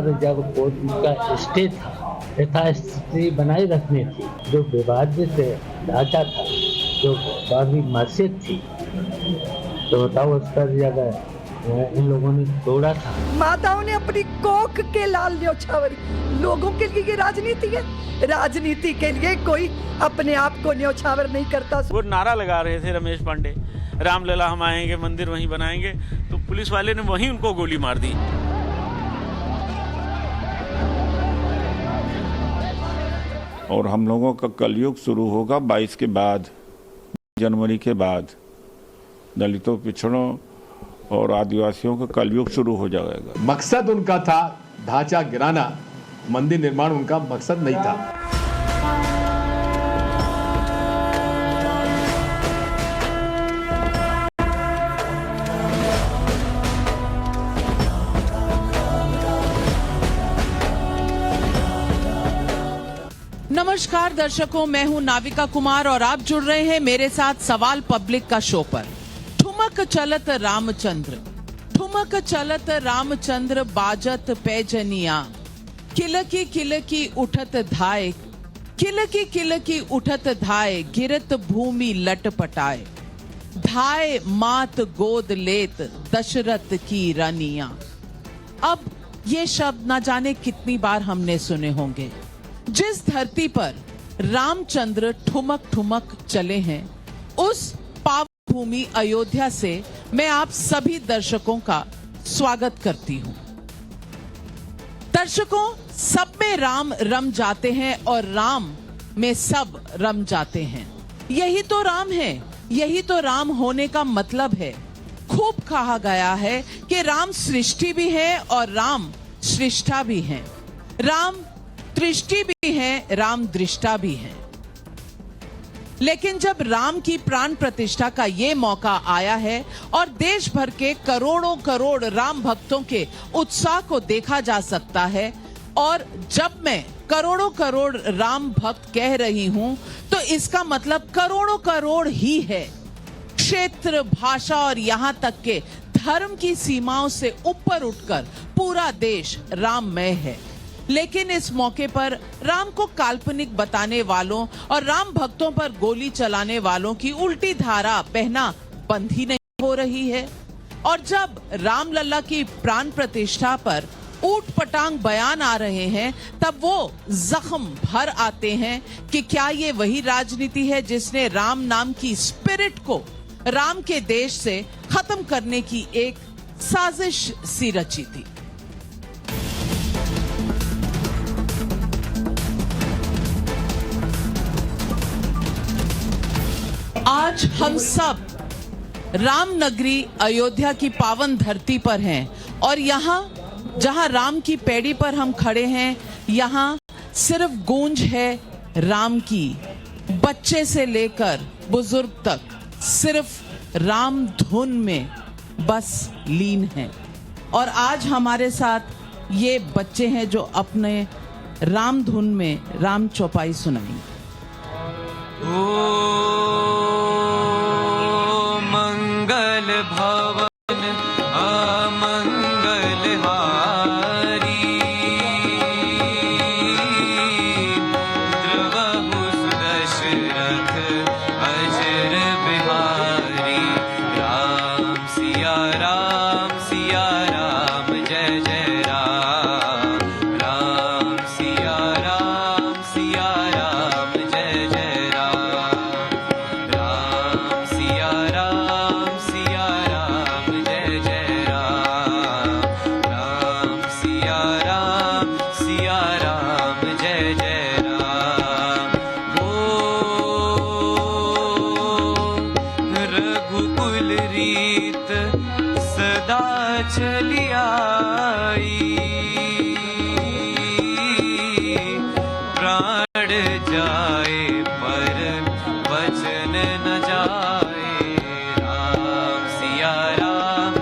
पर जब कोर्ट का स्टे था, यथास्थिति बनाए रखने थी, जो विवादित ढांचा था, जो बाबरी मस्जिद थी, तो बताओ उस पर जब इन लोगों ने तोड़ा था। माताओं ने अपनी कोख के लाल न्योछावर, लोगों के लिए ये राजनीति है। राजनीति के लिए कोई अपने आप को न्योछावर नहीं करता। वो नारा लगा रहे थे रमेश पांडे, रामलला हम आएंगे, मंदिर वहीं बनाएंगे, तो पुलिस वाले ने वहीं उनको गोली मार दी। और हम लोगों का कलयुग शुरू होगा 22 के बाद, जनवरी के बाद दलितों, पिछड़ों और आदिवासियों का कलयुग शुरू हो जाएगा। मकसद उनका था ढांचा गिराना, मंदिर निर्माण उनका मकसद नहीं था। नमस्कार दर्शकों, मैं हूं नाविका कुमार और आप जुड़ रहे हैं मेरे साथ सवाल पब्लिक का शो पर। ठुमक चलत रामचंद्र, ठुमक चलत रामचंद्र बाजत पैजनिया, किलकी किलकी उठत धाय, किलकी किलकी उठत धाय, गिरत भूमि लटपटाए, धाय मात गोद लेत दशरथ की रनिया। अब ये शब्द ना जाने कितनी बार हमने सुने होंगे। जिस धरती पर रामचंद्र ठुमक ठुमक चले हैं, उस पावन भूमि अयोध्या से मैं आप सभी दर्शकों का स्वागत करती हूं। दर्शकों, सब में राम रम जाते हैं और राम में सब रम जाते हैं। यही तो राम है, यही तो राम होने का मतलब है। खूब कहा गया है कि राम सृष्टि भी है और राम सृष्टा भी है, राम दृष्टि भी है, राम दृष्टा भी है। लेकिन जब राम की प्राण प्रतिष्ठा का ये मौका आया है और देश भर के करोड़ों करोड़ राम भक्तों के उत्साह को देखा जा सकता है, और जब मैं करोड़ों करोड़ राम भक्त कह रही हूं तो इसका मतलब करोड़ों करोड़ ही है। क्षेत्र, भाषा और यहां तक के धर्म की सीमाओं से ऊपर उठकर पूरा देश राममय है। लेकिन इस मौके पर राम को काल्पनिक बताने वालों और राम भक्तों पर गोली चलाने वालों की उल्टी धारा बहना बंद ही नहीं हो रही है। और जब रामलला की प्राण प्रतिष्ठा पर ऊट पटांग बयान आ रहे हैं, तब वो जख्म भर आते हैं कि क्या ये वही राजनीति है जिसने राम नाम की स्पिरिट को राम के देश से खत्म करने की एक साजिश सी रची थी। आज हम सब राम नगरी अयोध्या की पावन धरती पर हैं और यहाँ जहाँ राम की पैड़ी पर हम खड़े हैं, यहाँ सिर्फ गूंज है राम की। बच्चे से लेकर बुजुर्ग तक सिर्फ राम धुन में बस लीन है। और आज हमारे साथ ये बच्चे हैं जो अपने राम धुन में राम चौपाई सुनाएंगे। मंगल भवन अमंगल हारी, द्रवहु सुदशरथ अजर बिहारी। राम सिया राम जय जय राम। राम सिया राम जय जय राम। राम सिया राम जय जय राम। राम सिया राम जय जय राम। रघुकुल रीत सदा चली आई, प्राण जाए पर वचन न जाए। राम सिया राम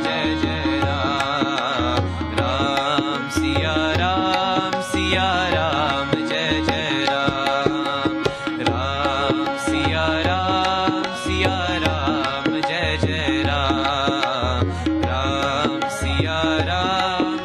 जय जय राम। राम सिया राम जय जय राम। राम सिया राम जय जय राम। राम सिया राम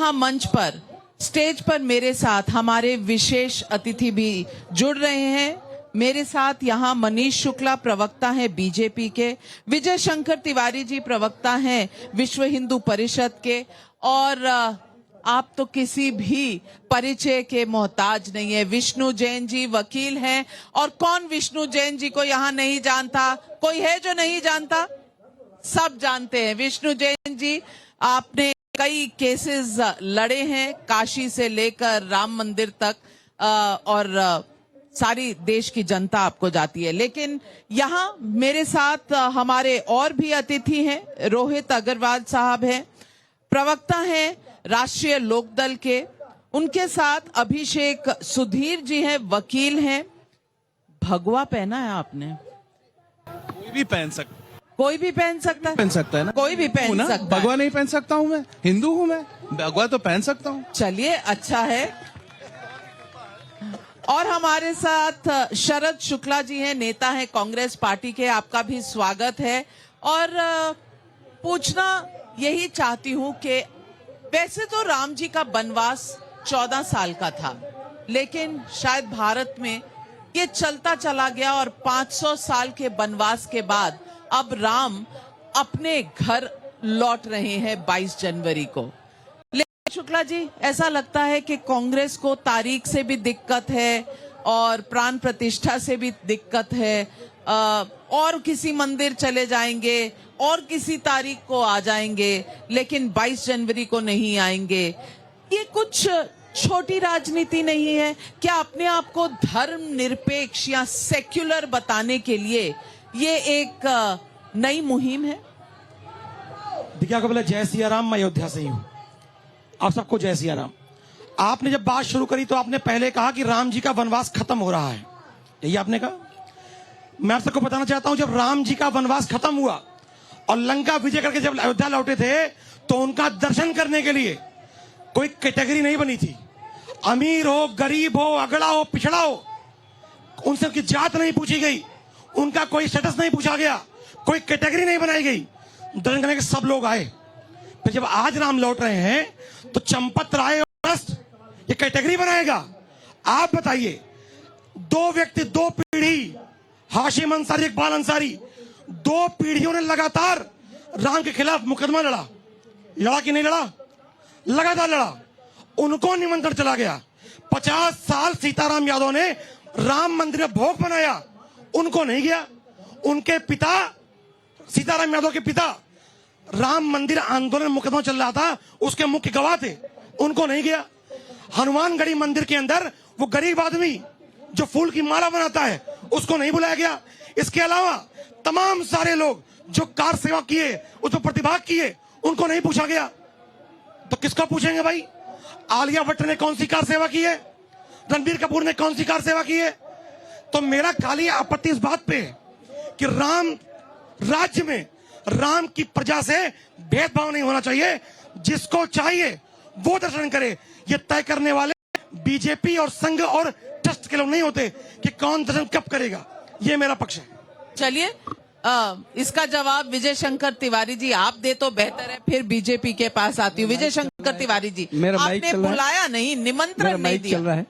यहाँ मंच पर, स्टेज पर मेरे साथ हमारे विशेष अतिथि भी जुड़ रहे हैं। मेरे साथ यहाँ मनीष शुक्ला प्रवक्ता हैं बीजेपी के, विजय शंकर तिवारी जी प्रवक्ता हैं विश्व हिंदू परिषद के, और आप तो किसी भी परिचय के मोहताज नहीं है। विष्णु जैन जी वकील हैं, और कौन विष्णु जैन जी को यहाँ नहीं जानता? कोई है जो नहीं जानता? सब जानते हैं विष्णु जैन जी। आपने कई केसेस लड़े हैं, काशी से लेकर राम मंदिर तक, और सारी देश की जनता आपको जाती है। लेकिन यहाँ मेरे साथ हमारे और भी अतिथि हैं। रोहित अग्रवाल साहब हैं, प्रवक्ता हैं राष्ट्रीय लोकदल के। उनके साथ अभिषेक सुधीर जी हैं, वकील हैं। भगवा पहना है आपने? कोई भी पहन सकता, कोई भी पहन सकता है, पहन सकता है ना, कोई भी पहन ना? सकता है। भगवा नहीं पहन सकता हूँ मैं? हिंदू हूँ मैं, भगवा तो पहन सकता हूँ। चलिए, अच्छा है। और हमारे साथ शरद शुक्ला जी हैं, नेता हैं कांग्रेस पार्टी के। आपका भी स्वागत है। और पूछना यही चाहती हूं कि वैसे तो राम जी का वनवास 14 साल का था, लेकिन शायद भारत में ये चलता चला गया, और 500 साल के वनवास के बाद अब राम अपने घर लौट रहे हैं 22 जनवरी को। लेकिन शुक्ला जी, ऐसा लगता है कि कांग्रेस को तारीख से भी दिक्कत है और प्राण प्रतिष्ठा से भी दिक्कत है, और किसी मंदिर चले जाएंगे और किसी तारीख को आ जाएंगे, लेकिन 22 जनवरी को नहीं आएंगे। ये कुछ छोटी राजनीति नहीं है क्या? अपने आप को धर्म निरपेक्ष या सेक्युलर बताने के लिए ये एक नई मुहिम है? देखिए, आपको बोला जय सिया राम, मैं अयोध्या से ही हूं। आप सबको जय सिया राम। आपने जब बात शुरू करी तो आपने पहले कहा कि राम जी का वनवास खत्म हो रहा है, यही आपने कहा। मैं आप सबको बताना चाहता हूं, जब राम जी का वनवास खत्म हुआ और लंका विजय करके जब अयोध्या लौटे थे, तो उनका दर्शन करने के लिए कोई कैटेगरी नहीं बनी थी। अमीर हो, गरीब हो, अगड़ा हो, पिछड़ा हो, उनसे उनकी जात नहीं पूछी गई, उनका कोई स्टेटस नहीं पूछा गया, कोई कैटेगरी नहीं बनाई गई। दर्शन करने के सब लोग आए। फिर जब आज राम लौट रहे हैं तो चंपत राय और ट्रस्ट ये कैटेगरी बनाएगा? आप बताइए। दो व्यक्ति, दो पीढ़ी, हाशिम अंसारी, इकबाल अंसारी, दो पीढ़ियों ने लगातार राम के खिलाफ मुकदमा लड़ा कि नहीं लड़ा? लगातार लड़ा। उनको निमंत्रण चला गया। 50 साल सीताराम यादव ने राम मंदिर में भोग बनाया, उनको नहीं गया। उनके पिता, सीताराम यादव के पिता, राम मंदिर आंदोलन मुकदमा चल रहा था, उसके मुख्य गवाह थे, उनको नहीं गया। हनुमानगढ़ी मंदिर के अंदर वो गरीब आदमी जो फूल की माला बनाता है, उसको नहीं बुलाया गया। इसके अलावा तमाम सारे लोग जो कार सेवा किए, उसमें प्रतिभाग किए, उनको नहीं पूछा गया। तो किसको पूछेंगे भाई? आलिया भट्ट ने कौन सी कार सेवा की है? रणबीर कपूर ने कौन सी कार सेवा की है? तो मेरा खाली आपत्ति इस बात पे है कि राम राज्य में राम की प्रजा से भेदभाव नहीं होना चाहिए। जिसको चाहिए वो दर्शन करे। ये तय करने वाले बीजेपी और संघ और ट्रस्ट के लोग नहीं होते कि कौन दर्शन कब करेगा। ये मेरा पक्ष है। चलिए, इसका जवाब विजय शंकर तिवारी जी आप दे तो बेहतर है, फिर बीजेपी के पास आती हूँ। विजय शंकर तिवारी जी, आपने बुलाया नहीं, निमंत्रण नहीं दिया। चल रहा है।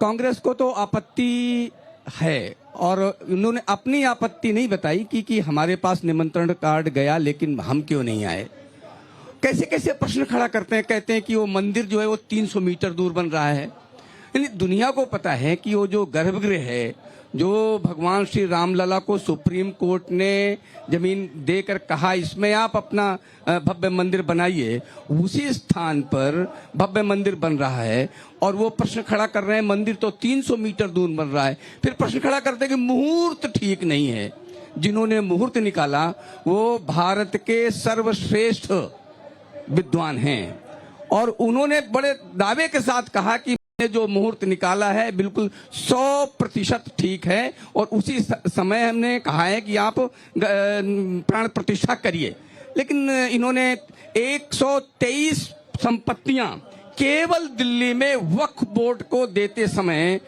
कांग्रेस को तो आपत्ति है, और उन्होंने अपनी आपत्ति नहीं बताई कि हमारे पास निमंत्रण कार्ड गया लेकिन हम क्यों नहीं आए। कैसे कैसे प्रश्न खड़ा करते हैं। कहते हैं कि वो मंदिर जो है वो 300 मीटर दूर बन रहा है। यानी दुनिया को पता है कि वो जो गर्भगृह है, जो भगवान श्री रामलला को सुप्रीम कोर्ट ने जमीन देकर कहा इसमें आप अपना भव्य मंदिर बनाइए, उसी स्थान पर भव्य मंदिर बन रहा है। और वो प्रश्न खड़ा कर रहे हैं मंदिर तो 300 मीटर दूर बन रहा है। फिर प्रश्न खड़ा करते हैं कि मुहूर्त ठीक नहीं है। जिन्होंने मुहूर्त निकाला वो भारत के सर्वश्रेष्ठ विद्वान हैं, और उन्होंने बड़े दावे के साथ कहा कि जो मुहूर्त निकाला है बिल्कुल 100% ठीक है, और उसी समय हमने कहा है कि आप प्राण प्रतिष्ठा करिए। लेकिन इन्होंने 123 संपत्तियां केवल दिल्ली में वक्फ बोर्ड को देते समय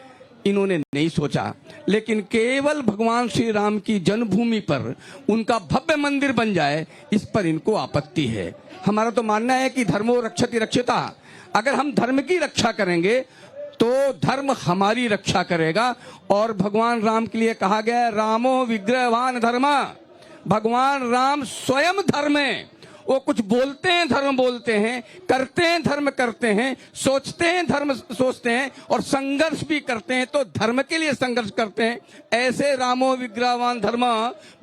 इन्होंने नहीं सोचा, लेकिन केवल भगवान श्री राम की जन्मभूमि पर उनका भव्य मंदिर बन जाए, इस पर इनको आपत्ति है। हमारा तो मानना है कि धर्मो रक्षति रक्षिता, अगर हम धर्म की रक्षा करेंगे तो धर्म हमारी रक्षा करेगा। और भगवान राम के लिए कहा गया है, रामो विग्रहवान धर्म, भगवान राम स्वयं धर्म है। वो कुछ बोलते हैं धर्म बोलते हैं, करते हैं धर्म करते हैं, सोचते हैं धर्म सोचते हैं, और संघर्ष भी करते हैं तो धर्म के लिए संघर्ष करते हैं। ऐसे रामो विग्रहवान धर्म,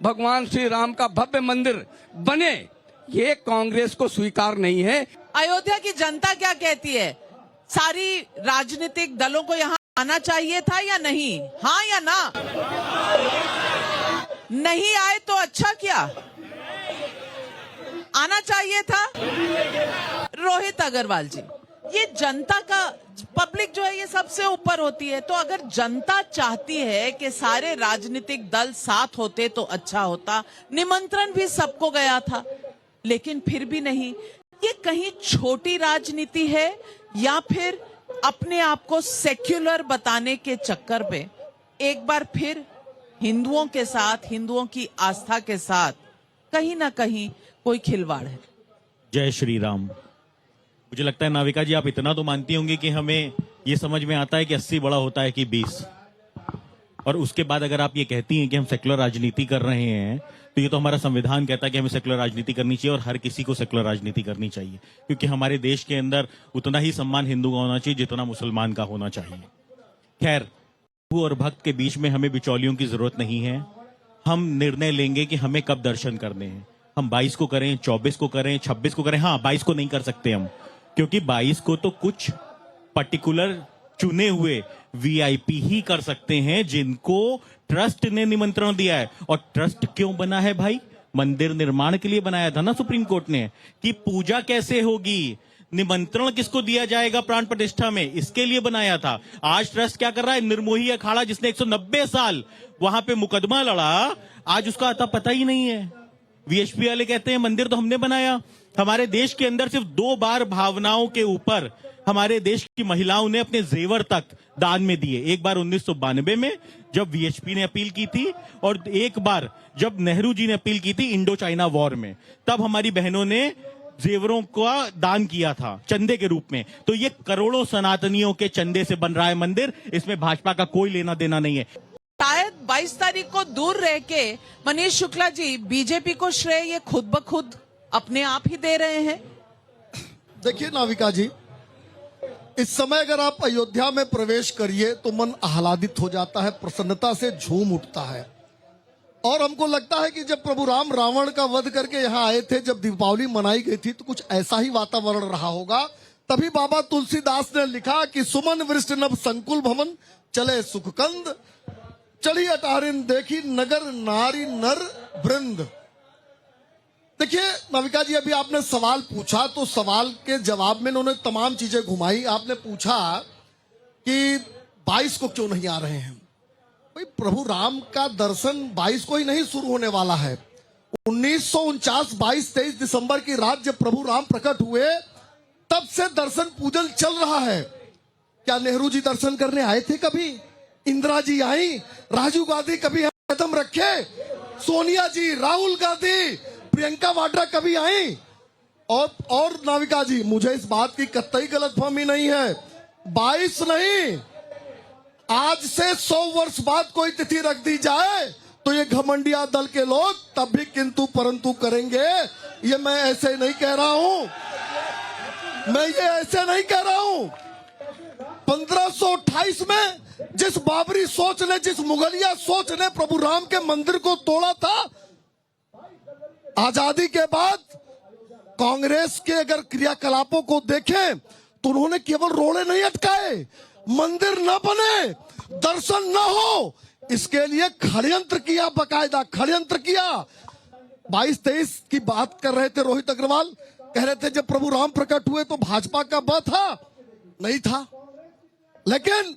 भगवान श्री राम का भव्य मंदिर बने, ये कांग्रेस को स्वीकार नहीं है। अयोध्या की जनता क्या कहती है? सारी राजनीतिक दलों को यहाँ आना चाहिए था या नहीं? हाँ या ना? नहीं आए तो अच्छा किया, आना चाहिए था। रोहित अग्रवाल जी, ये जनता का, पब्लिक जो है ये सबसे ऊपर होती है, तो अगर जनता चाहती है कि सारे राजनीतिक दल साथ होते तो अच्छा होता। निमंत्रण भी सबको गया था, लेकिन फिर भी नहीं। ये कहीं छोटी राजनीति है या फिर अपने आप को सेक्युलर बताने के चक्कर पे एक बार फिर हिंदुओं के साथ, हिंदुओं की आस्था के साथ कहीं ना कहीं कोई खिलवाड़ है? जय श्री राम। मुझे लगता है नाविका जी, आप इतना तो मानती होंगी कि हमें ये समझ में आता है कि 80 बड़ा होता है कि 20, और उसके बाद अगर आप ये कहती हैं कि हम सेकुलर राजनीति कर रहे हैं, तो ये तो हमारा संविधान कहता है कि हमें सेकुलर राजनीति करनी चाहिए और हर किसी को सेकुलर राजनीति करनी चाहिए, क्योंकि हमारे देश के अंदर उतना ही सम्मान हिंदू का होना चाहिए जितना मुसलमान का होना चाहिए। खैर, प्रभु और भक्त के बीच में हमें बिचौलियों की जरूरत नहीं है। हम निर्णय लेंगे कि हमें कब दर्शन करने हैं। हम 22 को करें, 24 को करें, 26 को करें। हाँ, 22 को नहीं कर सकते हम, क्योंकि 22 को तो कुछ पर्टिकुलर चुने हुए वीआईपी ही कर सकते हैं जिनको ट्रस्ट ने निमंत्रण दिया है। और ट्रस्ट क्यों बना है भाई? मंदिर निर्माण के लिए बनाया था ना सुप्रीम कोर्ट ने, कि पूजा कैसे होगी, निमंत्रण किसको दिया जाएगा प्राण प्रतिष्ठा में, इसके लिए बनाया था। आज ट्रस्ट क्या कर रहा है? निर्मोही अखाड़ा जिसने 190 साल वहां पे मुकदमा लड़ा, आज उसका अता पता ही नहीं है। वीएचपी वाले कहते हैं मंदिर तो हमने बनाया। हमारे देश के अंदर सिर्फ 2 बार भावनाओं के ऊपर हमारे देश की महिलाओं ने अपने जेवर तक दान में दिए। एक बार 1992 में जब वीएचपी ने अपील की थी, और एक बार जब नेहरू जी ने अपील की थी इंडो चाइना वॉर में, तब हमारी बहनों ने जेवरों का दान किया था चंदे के रूप में। तो ये करोड़ों सनातनियों के चंदे से बन रहा है मंदिर, इसमें भाजपा का कोई लेना देना नहीं है। शायद 22 तारीख को दूर रह के मनीष शुक्ला जी बीजेपी को श्रेय ये खुद ब खुद अपने आप ही दे रहे हैं। देखिए नाविका जी, इस समय अगर आप अयोध्या में प्रवेश करिए तो मन आह्लादित हो जाता है, प्रसन्नता से झूम उठता है। और हमको लगता है कि जब प्रभु राम रावण का वध करके यहाँ आए थे, जब दीपावली मनाई गई थी, तो कुछ ऐसा ही वातावरण रहा होगा। तभी बाबा तुलसीदास ने लिखा कि सुमन वृष्ट नभ संकुल भवन, चले सुखकंद, चढ़ी अटारिन देखी नगर नारी नर वृंद। देखिए नाविका जी, अभी आपने सवाल पूछा तो सवाल के जवाब में उन्होंने तमाम चीजें घुमाई। आपने पूछा कि 22 को क्यों नहीं आ रहे हैं। भाई, प्रभु राम का दर्शन 22 को ही नहीं शुरू होने वाला है। 1949 22-23 दिसंबर की रात जब प्रभु राम प्रकट हुए, तब से दर्शन पूजन चल रहा है। क्या नेहरू जी दर्शन करने आए थे कभी? इंदिरा जी आई, राजीव गांधी कभी कदम रखे, सोनिया जी, राहुल गांधी, प्रियंका वाड्रा कभी आई? और नाविका जी, मुझे इस बात की कतई गलतफहमी नहीं है। 22 नहीं, आज से 100 वर्ष बाद कोई तिथि रख दी जाए तो ये घमंडिया दल के लोग तब भी किंतु परंतु करेंगे। ये मैं ऐसे नहीं कह रहा हूं, मैं ये ऐसे नहीं कह रहा हूं। 1528 में जिस बाबरी सोच ने, जिस मुगलिया सोच ने प्रभु राम के मंदिर को तोड़ा था, आजादी के बाद कांग्रेस के अगर क्रियाकलापों को देखें तो उन्होंने केवल रोड़े नहीं अटकाए, मंदिर न बने, दर्शन न हो, इसके लिए षड्यंत्र किया, बकायदा षड्यंत्र किया। 22-23 की बात कर रहे थे रोहित अग्रवाल, कह रहे थे जब प्रभु राम प्रकट हुए तो भाजपा का ब था, नहीं था। लेकिन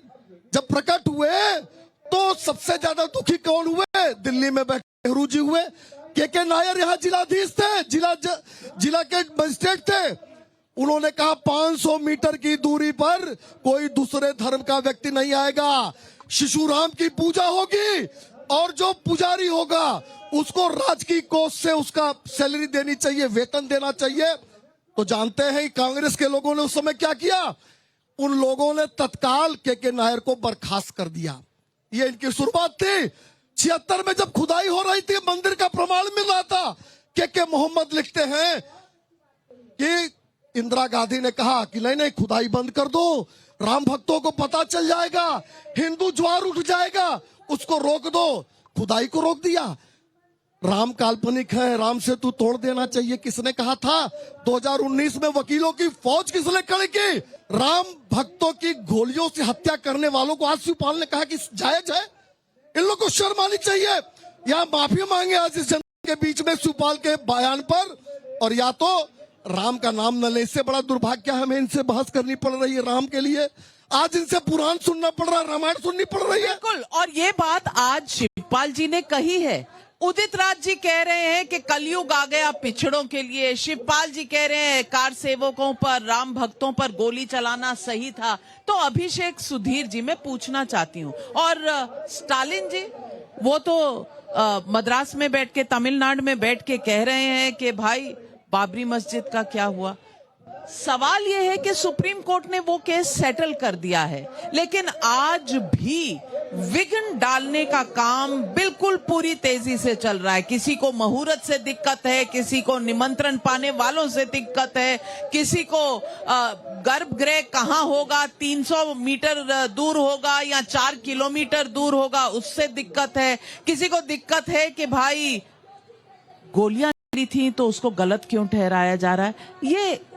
जब प्रकट हुए तो सबसे ज्यादा दुखी कौन हुए? दिल्ली में बैठे नेहरू जी हुए। के नायर यहाँ जिलाधीश थे, जिला के मजिस्ट्रेट थे। उन्होंने कहा 500 मीटर की दूरी पर कोई दूसरे धर्म का व्यक्ति नहीं आएगा। शिशु राम की पूजा होगी और जो पुजारी होगा उसको राजकीय कोष से उसका सैलरी देनी चाहिए, वेतन देना चाहिए। तो जानते हैं कांग्रेस के लोगों ने उस समय क्या किया, उन लोगों ने तत्काल के नायर को बर्खास्त कर दिया। ये इनकी शुरुआत थी। 76 में जब खुदाई हो रही थी, मंदिर का प्रमाण मिल रहा था, के मोहम्मद लिखते हैं कि इंदिरा गांधी ने कहा कि नहीं नहीं खुदाई बंद कर दो, राम भक्तों को पता चल जाएगा, हिंदू ज्वार उठ जाएगा, उसको रोक दो। खुदाई को रोक दिया। राम काल्पनिक है, राम से तू तोड़ देना चाहिए, किसने कहा था? 2019 में वकीलों की फौज किसने खड़ी की? राम भक्तों की गोलियों से हत्या करने वालों को आज शिवपाल ने कहा कि जायज है। इन लोगों को शर्म आनी चाहिए। या माफी मांगे आज इस जनता के बीच में शिवपाल के बयान पर, और या तो राम का नाम न ले। इससे बड़ा दुर्भाग्य हमें इनसे बहस करनी पड़ रही है राम के लिए। आज इनसे पुराण सुनना पड़ रहा है, रामायण सुननी पड़ रही है। बिल्कुल, और ये बात आज शिवपाल जी ने कही है। उदित राज जी कह रहे हैं कि कलयुग आ गया पिछड़ों के लिए। शिवपाल जी कह रहे हैं कार सेवकों पर, राम भक्तों पर गोली चलाना सही था। तो अभिषेक सुधीर जी मैं पूछना चाहती हूँ, और स्टालिन जी वो तो मद्रास में बैठ के, तमिलनाडु में बैठ के कह रहे हैं कि भाई बाबरी मस्जिद का क्या हुआ। सवाल यह है कि सुप्रीम कोर्ट ने वो केस सेटल कर दिया है, लेकिन आज भी विघ्न डालने का काम बिल्कुल पूरी तेजी से चल रहा है। किसी को मुहूर्त से दिक्कत है, किसी को निमंत्रण पाने वालों से दिक्कत है, किसी को गर्भगृह कहाँ होगा, 300 मीटर दूर होगा या 4 किलोमीटर दूर होगा, उससे दिक्कत है। किसी को दिक्कत है कि भाई गोलियां थी तो उसको गलत क्यों ठहराया जा रहा है।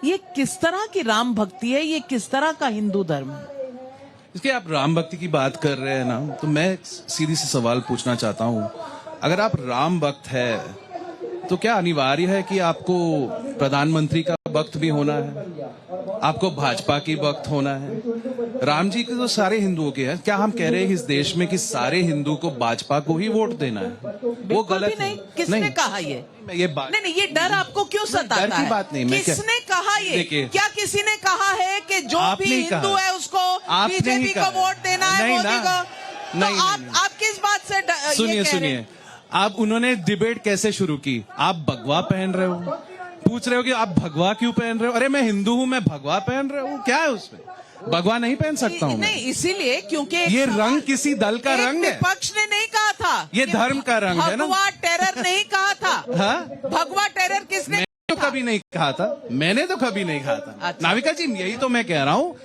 ये किस तरह की राम भक्ति है, ये किस तरह का हिंदू धर्म है? इसके आप राम भक्ति की बात कर रहे हैं ना, तो मैं सीधी सी सवाल पूछना चाहता हूं। अगर आप राम भक्त है तो क्या अनिवार्य है कि आपको प्रधानमंत्री का भक्त भी होना है, आपको भाजपा की भक्त होना है? राम जी के तो सारे हिंदुओं के हैं। क्या हम कह रहे हैं इस देश में कि सारे हिंदू को भाजपा को ही वोट देना है? वो गलत नहीं। किसने कहा ये बात नहीं, ये डर आपको क्यों सताता है? डर की बात नहीं। किसने कहा ये? क्या किसी ने कहा है कि जो भी हिंदू है उसको बीजेपी को वोट देना है, मोदी को? नहीं, आप किस बात से सुनिए, आप उन्होंने डिबेट कैसे शुरू की? आप भगवा पहन रहे हो, पूछ रहे हो कि आप भगवा क्यों पहन रहे हो? अरे मैं हिंदू हूं, मैं भगवा पहन रहे हूँ, क्या है उसमें? भगवा नहीं पहन सकता हूँ नहीं, इसीलिए क्योंकि ये रंग किसी दल का रंग है। विपक्ष ने नहीं कहा था ये धर्म का रंग है ना। भगवा टेरर नहीं कहा था। भगवा टेरर किसने? तो कभी नहीं कहा था, मैंने तो कभी नहीं कहा था। अच्छा। नाविका जी यही तो मैं कह रहा हूँ,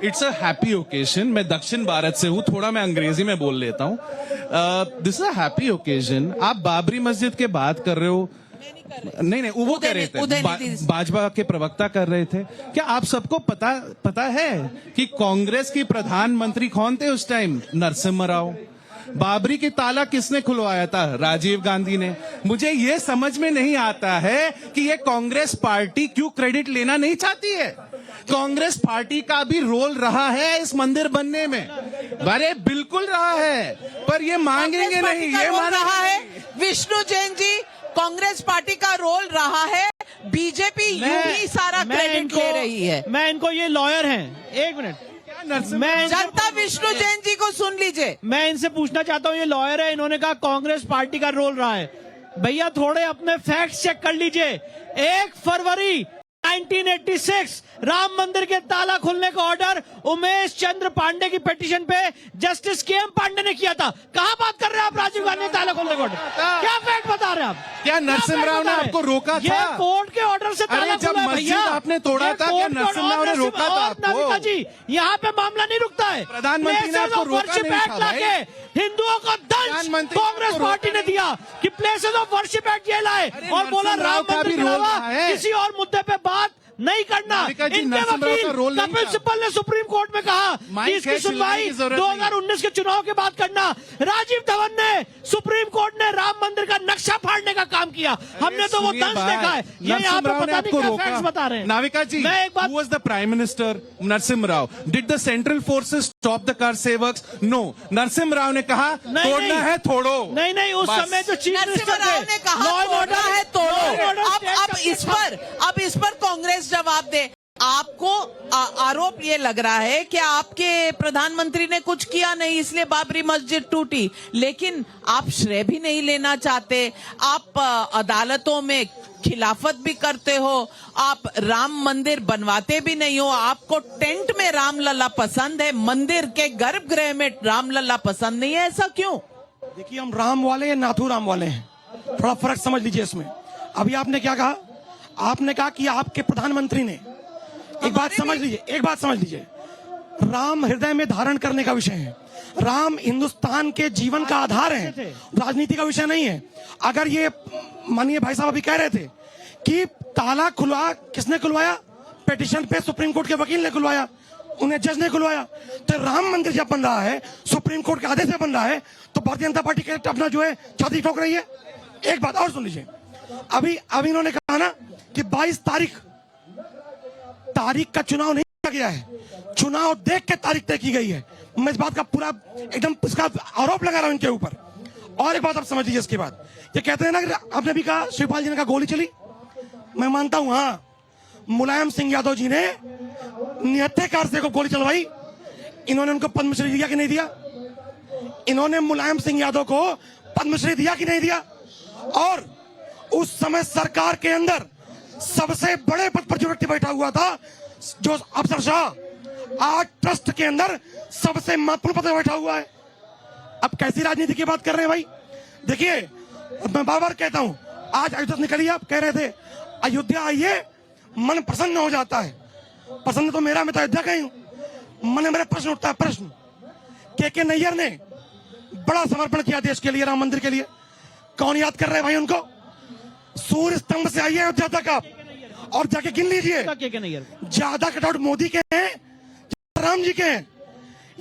इट्स अ हैप्पी ओकेजन। मैं दक्षिण भारत से हूँ, थोड़ा मैं अंग्रेजी में बोल लेता हूँ। This is a happy occasion. आप बाबरी मस्जिद के बात कर रहे हो? नहीं, वो कह रहे थे, भाजपा के प्रवक्ता कर रहे थे। क्या आप सबको पता है कि कांग्रेस की प्रधानमंत्री कौन थे उस टाइम? नरसिम्हा राव। बाबरी की ताला किसने खुलवाया था? राजीव गांधी ने। मुझे ये समझ में नहीं आता है कि ये कांग्रेस पार्टी क्यों क्रेडिट लेना नहीं चाहती है। कांग्रेस पार्टी का भी रोल रहा है इस मंदिर बनने में। अरे बिल्कुल रहा है, पर ये मांगेंगे नहीं। ये मान रहा है विष्णु जैन जी, कांग्रेस पार्टी का रोल रहा है, बीजेपी यूं ही सारा क्रेडिट ले रही है। मैं इनको, ये लॉयर हैं, एक मिनट, मैं जनता विष्णु जैन जी को सुन लीजिए। मैं इनसे पूछना चाहता हूँ, ये लॉयर है, इन्होंने कहा कांग्रेस पार्टी का रोल रहा है। भैया थोड़े अपने फैक्ट्स चेक कर लीजिए। 1 फरवरी 1986 राम मंदिर के ताला खुलने का ऑर्डर उमेश चंद्र पांडे की पिटीशन पे जस्टिस के.एम. पांडे ने किया था। कहाँ बात कर रहे हैं आप? राजीव गांधी ताला खोलने का ऑर्डर, क्या फैक्ट बता रहे हैं आप? क्या नरसिम्हा राव ने आपको रोका था? ये कोर्ट के ऑर्डर से ताला खुला है भैया। आपने तोड़ा था, क्या नरसिम्हा राव ने रोका था आपको? जी, यहाँ पे मामला नहीं रुकता है। प्रधानमंत्री ने आपको रोका नहीं था? हिंदुओं को दंश कांग्रेस पार्टी ने दिया कि प्लेसेस ऑफ वर्शिप एक्ट ये लाए और बोला राम मंदिर के अलावा किसी और मुद्दे पे बात नहीं करना। इनके वकील कपिल सिब्बल ने सुप्रीम कोर्ट में कहा कि इसकी सुनवाई 2019 के चुनाव के बाद करना। राजीव धवन ने, सुप्रीम कोर्ट ने राम मंदिर का नक्शा फाड़ने का काम किया। हमने तो वो दंश देखा है। ये यहाँ पे पता नहीं क्या फैक्ट्स बता रहे हैं। नाविका जी, who was the Prime Minister? Narasimha Rao. Did the central forces stop the car sevaks? No. Narasimha Rao ने कहा तोड़ना है तोड़ो। नहीं, उस समय जो चीफ मिनिस्टर ने कहा तोड़ना है तोड़ो। अब इस पर कांग्रेस जवाब दे। आपको आरोप ये लग रहा है कि आपके प्रधानमंत्री ने कुछ किया नहीं इसलिए बाबरी मस्जिद टूटी, लेकिन आप श्रेय भी नहीं लेना चाहते। आप अदालतों में खिलाफत भी करते हो, आप राम मंदिर बनवाते भी नहीं हो। आपको टेंट में रामलला पसंद है, मंदिर के गर्भगृह में रामलला पसंद नहीं है, ऐसा क्यों? देखिए, हम राम वाले या नाथू राम वाले हैं, थोड़ा फर्क समझ लीजिए इसमें। अभी आपने क्या कहा? आपने कहा कि आपके प्रधानमंत्री ने, एक बात समझ लीजिए, राम हृदय में धारण करने का विषय है। राम हिंदुस्तान के जीवन का आधार है, राजनीति का विषय नहीं है। अगर ये माननीय भाई साहब अभी कह रहे थे कि ताला खुलवा, किसने खुलवाया? पिटीशन पे सुप्रीम कोर्ट के वकील ने खुलवाया, उन्हें जज ने खुलवाया। तो राम मंदिर जब बन रहा है, सुप्रीम कोर्ट के आदेश से बन रहा है, तो भारतीय जनता पार्टी के अपना जो है छाती ठोक रही है। एक बात और सुन लीजिए, अभी इन्होंने कहा ना कि 22 तारीख का चुनाव नहीं किया गया है, चुनाव देख के तारीख तय की गई है। मैं इस बात का पूरा एकदम इसका आरोप लगा रहा हूं इनके ऊपर। और एक बात आप समझ लीजिए, इसके बाद ये कहते हैं ना कि आपने भी कहा शिवपाल जी ने कहा गोली चली, मैं मानता हूं, हाँ, मुलायम सिंह यादव जी ने निहत्थे कार से को गोली चलवाई। इन्होंने उनको पद्मश्री दिया कि नहीं दिया? इन्होंने मुलायम सिंह यादव को पद्मश्री दिया कि नहीं दिया? और उस समय सरकार के अंदर सबसे बड़े पद पर जो व्यक्ति बैठा हुआ था, जो अफसरशाह, आज ट्रस्ट के अंदर सबसे महत्वपूर्ण पद पर बैठा हुआ है। अब कैसी राजनीति की बात कर रहे हैं भाई? देखिए, मैं बार बार कहता हूं, आज अयोध्या से निकलिए, आप कह रहे थे अयोध्या आइए मन प्रसन्न हो जाता है। पसंद तो मेरा, मैं तो अयोध्या का ही हूं। मन में मेरा प्रश्न उठता है, प्रश्न के नैयर ने बड़ा समर्पण किया देश के लिए, राम मंदिर के लिए। कौन याद कर रहे हैं भाई उनको? सूर्य स्तंभ से आइए अयोध्या तक आप और जाके गिन लीजिए, ज्यादा कटआउट मोदी के हैं, राम जी के हैं।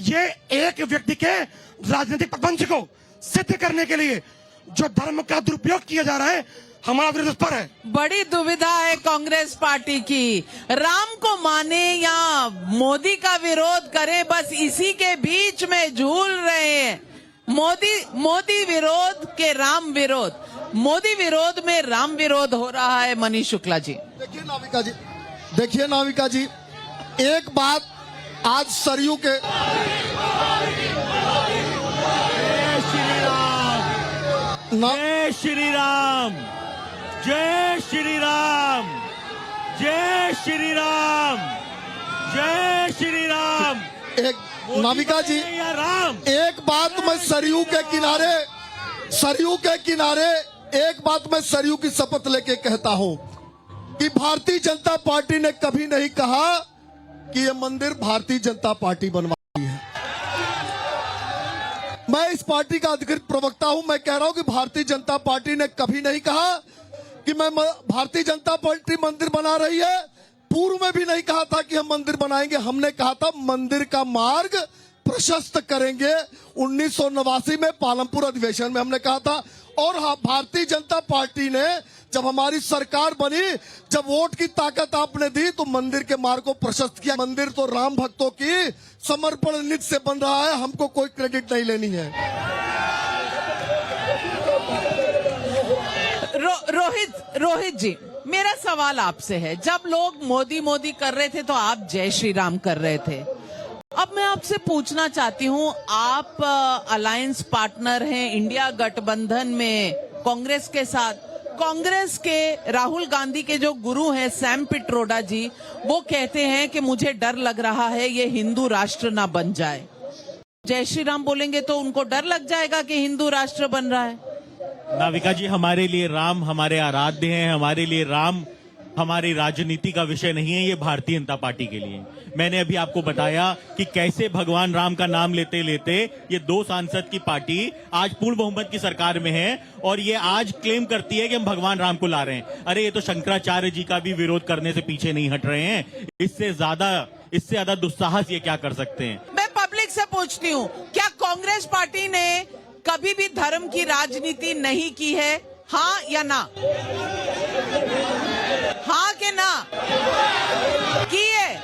ये एक व्यक्ति के राजनीतिक प्रपंच को सिद्ध करने के लिए जो धर्म का दुरुपयोग किया जा रहा है, हमारा विरोध पर है। बड़ी दुविधा है कांग्रेस पार्टी की, राम को माने या मोदी का विरोध करे, बस इसी के बीच में झूल रहे हैं। मोदी विरोध के राम विरोध, मोदी विरोध में राम विरोध हो रहा है। मनीष शुक्ला जी, देखिए नाविका जी, एक बात आज सरयू के जय श्री राम, जय श्री राम, जय श्री राम, जय श्री राम। एक नाविका जी, एक बात मैं सरयू के किनारे एक बात मैं सरयू की शपथ लेके कहता हूं कि भारतीय जनता पार्टी ने कभी नहीं कहा कि ये मंदिर भारतीय जनता पार्टी बनवाई है। मैं इस पार्टी का अधिकृत प्रवक्ता हूं, मैं कह रहा हूं कि भारतीय जनता पार्टी ने कभी नहीं कहा कि भारतीय जनता पार्टी मंदिर बना रही है। पूर्व में भी नहीं कहा था कि हम मंदिर बनाएंगे, हमने कहा था मंदिर का मार्ग प्रशस्त करेंगे। 1989 में पालमपुर अधिवेशन में हमने कहा था। और भारतीय जनता पार्टी ने जब हमारी सरकार बनी, जब वोट की ताकत आपने दी, तो मंदिर के मार्ग को प्रशस्त किया। मंदिर तो राम भक्तों की समर्पण निधि से बन रहा है, हमको कोई क्रेडिट नहीं लेनी है। रोहित जी, मेरा सवाल आपसे है, जब लोग मोदी कर रहे थे तो आप जय श्री राम कर रहे थे। अब मैं आपसे पूछना चाहती हूं, आप अलायंस पार्टनर हैं इंडिया गठबंधन में कांग्रेस के साथ। कांग्रेस के राहुल गांधी के जो गुरु हैं सैम पिट्रोडा जी, वो कहते हैं कि मुझे डर लग रहा है ये हिंदू राष्ट्र ना बन जाए। जय श्री राम बोलेंगे तो उनको डर लग जाएगा कि हिंदू राष्ट्र बन रहा है। नाविका जी, हमारे लिए राम हमारे आराध्य हैं, हमारे लिए राम हमारी राजनीति का विषय नहीं है, ये भारतीय जनता पार्टी के लिए। मैंने अभी आपको बताया कि कैसे भगवान राम का नाम लेते लेते ये 2 सांसद की पार्टी आज पूर्ण बहुमत की सरकार में है और ये आज क्लेम करती है कि हम भगवान राम को ला रहे हैं। अरे ये तो शंकराचार्य जी का भी विरोध करने से पीछे नहीं हट रहे हैं। इससे ज्यादा दुस्साहस ये क्या कर सकते हैं? मैं पब्लिक से पूछती हूँ, क्या कांग्रेस पार्टी ने कभी भी धर्म की राजनीति नहीं की है? हाँ या ना? हाँ के ना? की है?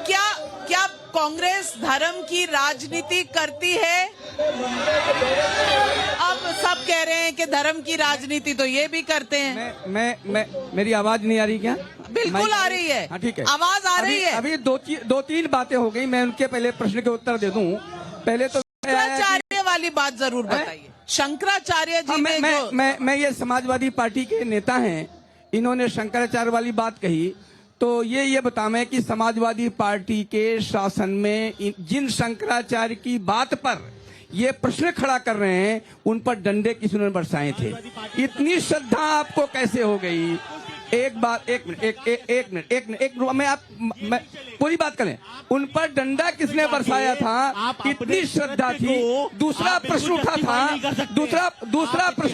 क्या कांग्रेस धर्म की राजनीति करती है? अब तो सब कह रहे हैं कि धर्म की राजनीति तो ये भी करते हैं। मैं मेरी आवाज नहीं आ रही क्या? बिल्कुल आ रही है। हाँ ठीक है, आवाज आ रही है। अभी दो तीन बातें हो गई, मैं उनके पहले प्रश्न के उत्तर दे दूं। पहले तो शंकराचार्य वाली बात जरूर बताइए। शंकराचार्य जी ने मैं ये समाजवादी पार्टी के नेता हैं, इन्होंने शंकराचार्य वाली बात कही, तो ये बतावें कि समाजवादी पार्टी के शासन में जिन शंकराचार्य की बात पर ये प्रश्न खड़ा कर रहे हैं उन पर डंडे किसी बरसाए थे। इतनी श्रद्धा आपको कैसे हो गई? एक मिनट मैं पूरी बात करें। उन पर डंडा किसने बरसाया था? इतनी श्रद्धा थी। दूसरा प्रश्न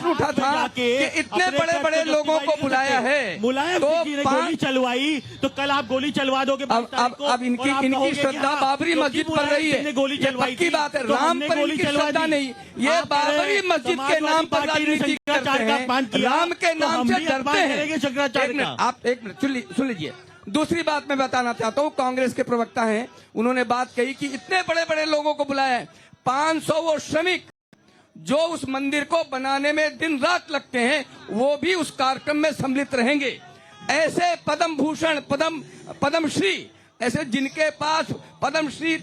उठा था कि इतने बड़े बड़े लोगों को बुलाया है, तो गोली चलवाई, तो कल आप गोली चलवा दोगे। अब इनकी श्रद्धा बाबरी मस्जिद पर रही है, ये पक्की बात है। राम पर इनकी श्रद्धा नहीं, ये बाबरी मस्जिद के नाम पर राजनीति करते हैं, राम के नाम से डरते हैं। आप एक मिनट सुन लीजिए। दूसरी बात मैं बताना चाहता हूँ, कांग्रेस के प्रवक्ता हैं, उन्होंने बात कही कि इतने बड़े बड़े लोगों को बुलाया है। 500 वो श्रमिक जो उस मंदिर को बनाने में दिन रात लगते हैं, वो भी उस कार्यक्रम में सम्मिलित रहेंगे। ऐसे पद्म भूषण, पद्मश्री, ऐसे जिनके पास पद्मश्री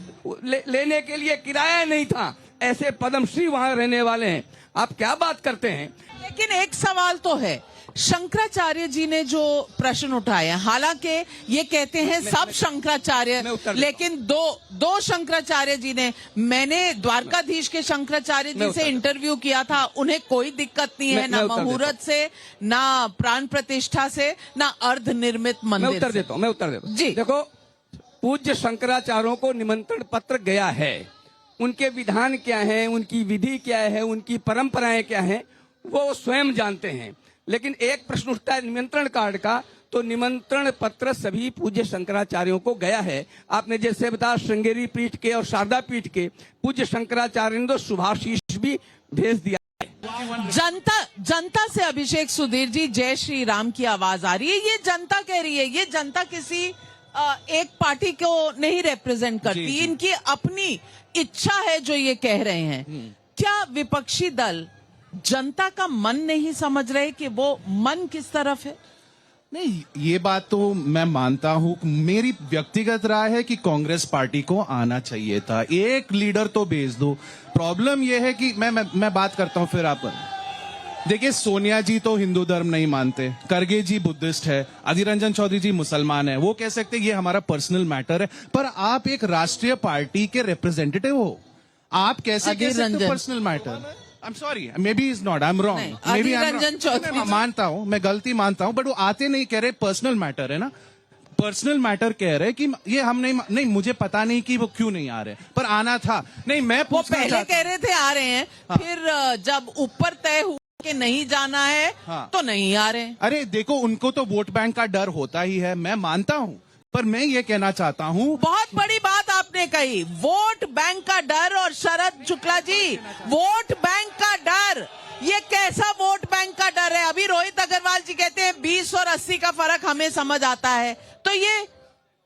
लेने के लिए किराया नहीं था, ऐसे पद्मश्री वहां रहने वाले हैं। आप क्या बात करते हैं? लेकिन एक सवाल तो है, शंकराचार्य जी ने जो प्रश्न उठाया, हालांकि ये कहते हैं सब शंकराचार्य, लेकिन दो शंकराचार्य जी ने, मैंने द्वारकाधीश के शंकराचार्य जी से इंटरव्यू किया था, उन्हें कोई दिक्कत नहीं है, ना मुहूर्त से, ना प्राण प्रतिष्ठा से, ना अर्ध निर्मित मंदिर। मैं उत्तर देता हूँ जी। देखो, पूज्य शंकराचार्यों को निमंत्रण पत्र गया है, उनके विधान क्या है, उनकी विधि क्या है, उनकी परंपराएं क्या है, वो स्वयं जानते हैं। लेकिन एक प्रश्न उठता है निमंत्रण कार्ड का, तो निमंत्रण पत्र सभी पूज्य शंकराचार्यों को गया है। आपने जैसे बताया, श्रृंगेरी पीठ के और शारदा पीठ के पूज्य शंकराचार्य ने तो शुभाशीष भी भेज दिया है। जनता से अभिषेक सुधीर जी, जय श्री राम की आवाज आ रही है। ये जनता कह रही है, ये जनता किसी एक पार्टी को नहीं रिप्रेजेंट करती, इनकी अपनी इच्छा है जो ये कह रहे हैं। क्या विपक्षी दल जनता का मन नहीं समझ रहे कि वो मन किस तरफ है? नहीं, ये बात तो मैं मानता हूं। मेरी व्यक्तिगत राय है कि कांग्रेस पार्टी को आना चाहिए था, एक लीडर तो भेज दो। प्रॉब्लम ये है कि मैं बात करता हूं, फिर आप देखिए, सोनिया जी तो हिंदू धर्म नहीं मानते, खड़गे जी बुद्धिस्ट है, अधीर रंजन चौधरी जी मुसलमान है, वो कह सकते ये हमारा पर्सनल मैटर है। पर आप एक राष्ट्रीय पार्टी के रिप्रेजेंटेटिव हो, आप कैसे कह सकते personal matter? I'm sorry, maybe he's not, I'm wrong. Maybe I'm wrong. मैं मानता हूँ, मैं गलती मानता हूँ, बट वो आते नहीं कह रहे पर्सनल मैटर है ना, पर्सनल मैटर कह रहे कि ये हम नहीं, मुझे पता नहीं कि वो क्यों नहीं आ रहे, पर आना था। नहीं, मैं वो पहले कह रहे थे आ रहे हैं, फिर जब ऊपर तय हुआ कि नहीं जाना है, तो नहीं आ रहे। अरे देखो, उनको तो वोट बैंक का डर होता ही है, मैं मानता हूँ, पर मैं ये कहना चाहता हूँ, बहुत बड़ी बात आपने कही, वोट बैंक का डर। और शरद शुक्ला जी, वोट बैंक का डर, ये कैसा वोट बैंक का डर है? अभी रोहित अग्रवाल जी कहते हैं 20 और 80 का फर्क हमें समझ आता है, तो ये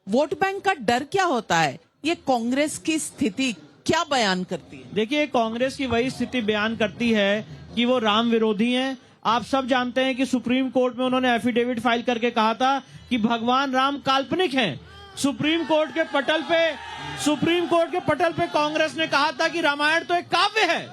वोट बैंक का डर क्या होता है? ये कांग्रेस की स्थिति क्या बयान करती है? देखिए, कांग्रेस की वही स्थिति बयान करती है कि वो राम विरोधी हैं। आप सब जानते हैं कि सुप्रीम कोर्ट में उन्होंने एफिडेविट फाइल करके कहा था कि भगवान राम काल्पनिक हैं। सुप्रीम कोर्ट के पटल पे कांग्रेस ने कहा था कि रामायण तो एक काव्य है,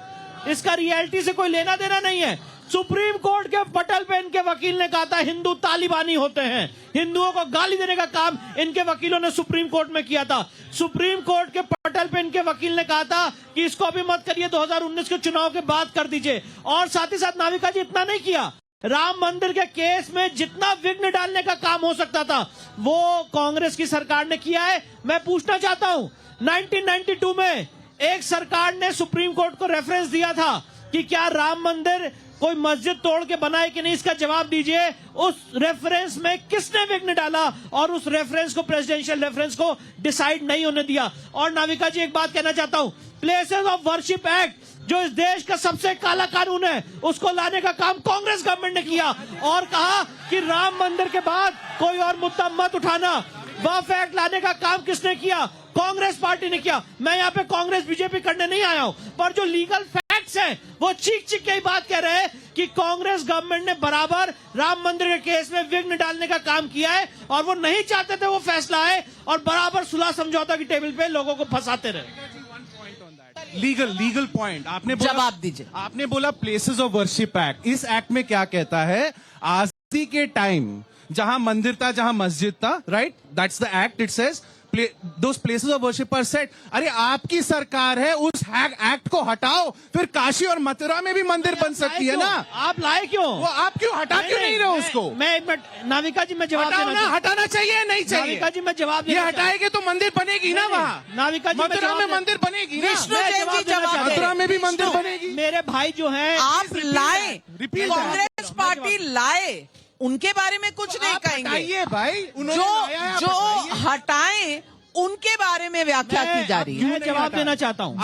इसका रियलिटी से कोई लेना देना नहीं है। सुप्रीम कोर्ट के पटल पे इनके वकील ने कहा था हिंदू तालिबानी होते हैं, हिंदुओं को गाली देने का काम इनके वकीलों ने सुप्रीम कोर्ट में किया था। सुप्रीम कोर्ट के पटल पे इनके वकील ने कहा था कि इसको अभी मत करिए, 2019 के चुनाव के बाद कर दीजिए। और साथ ही साथ नाविका जी, इतना नहीं किया, राम मंदिर के केस में जितना विघ्न डालने का काम हो सकता था वो कांग्रेस की सरकार ने किया है। मैं पूछना चाहता हूं, 1992 में एक सरकार ने सुप्रीम कोर्ट को रेफरेंस दिया था कि क्या राम मंदिर कोई मस्जिद तोड़ के बनाए कि नहीं, इसका जवाब दीजिए। उस रेफरेंस में किसने विघ्न डाला और उस रेफरेंस को, प्रेसिडेंशियल रेफरेंस को डिसाइड नहीं होने दिया। और नाविका जी, एक बात कहना चाहता हूं, प्लेसेस ऑफ वर्शिप एक्ट जो इस देश का सबसे काला कानून है, उसको लाने का काम कांग्रेस गवर्नमेंट ने किया और कहा कि राम मंदिर के बाद कोई और मुद्दा मत उठाना। वक्फ एक्ट लाने का काम किसने किया? कांग्रेस पार्टी ने किया। मैं यहाँ पे कांग्रेस बीजेपी करने नहीं आया हूँ, पर जो लीगल फैक्ट फैक्ट्स हैं। वो चीख चीख के ही बात कह रहे हैं कि कांग्रेस गवर्नमेंट ने बराबर राम मंदिर के केस में विघ्न डालने का काम किया है और वो नहीं चाहते थे वो फैसला आए और बराबर सुलह समझौता की टेबल पे लोगों को फंसाते रहे। लीगल पॉइंट आपने बोला, जवाब दीजिए। आपने बोला प्लेसेस ऑफ वर्शिप एक्ट। इस एक्ट में क्या कहता है? आजादी के टाइम जहां मंदिर था, जहां मस्जिद था, right, that's the act. It says those places of worship are set। अरे आपकी सरकार है, उस एक्ट को हटाओ, फिर काशी और मथुरा में भी मंदिर बन सकती है ना। आप लाए क्यों? वो आप क्यों हटा क्यों नहीं रहे उसको? मैं एक मिनट, नाविका जी मैं जवाब देना ना, हटाना चाहिए नहीं चाहिए? नाविका जी मैं जवाब ये हटाएंगे तो मंदिर बनेगी ना वहाँ। नाविका जी मथुरा में मंदिर बनेगी ना। विष्णु जैन जी जवाब दे। मथुरा में भी मंदिर बनेगी। मेरे भाई जो हैं, आप लाए, कांग्रेस पार्टी लाए, उनके बारे में कुछ नहीं कहेंगे भाई। जो हटाए उनके बारे में व्याख्या की जा रही है। मैं जवाब देना चाहता हूँ।